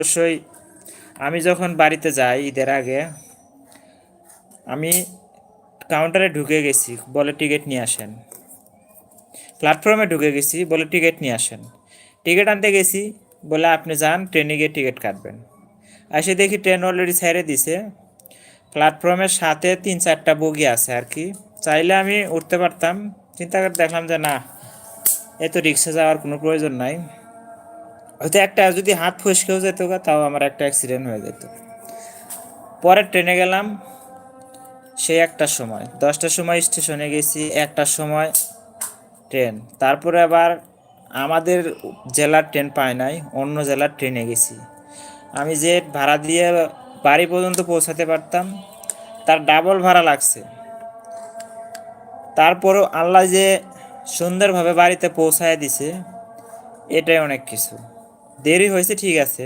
অবশ্যই আমি যখন বাড়িতে যাই ঈদের আগে, আমি কাউন্টারে ঢুকে গেছি, বলে টিকিট নিয়ে আসেন। প্ল্যাটফর্মে ঢুকে গেছি, বলে টিকিট নিয়ে আসেন। টিকিট আনতে গেছি, বলে আপনি যান ট্রেনে গিয়ে টিকিট কাটবেন। এসে দেখি ট্রেন অলরেডি ছেড়ে দিছে। প্ল্যাটফর্মের সাথে 3-4টা বগি আছে আর কি, চাইলে আমি উঠতে পারতাম। চিন্তা করে দেখলাম যে না, এ তো রিক্সা যাওয়ার কোনো প্রয়োজন নাই। হয়তো একটা যদি হাত ফসকেও যেত তাও আমার একটা অ্যাক্সিডেন্ট হয়ে যেত। পরে ট্রেনে গেলাম, সেই 1টার সময়, 10টার সময় স্টেশনে গেছি, 1টার সময় ট্রেন। তারপরে আবার আমাদের জেলার ট্রেন পায় নাই, অন্য জেলার ট্রেনে গেছি। আমি যে ভাড়া দিয়ে বাড়ি পর্যন্ত পৌঁছাতে পারতাম, তার ডাবল ভাড়া লাগছে। তারপরেও আল্লাহ যে সুন্দরভাবে বাড়িতে পৌঁছায় দিছে, এটাই অনেক কিছু। দেরি হয়েছে ঠিক আছে,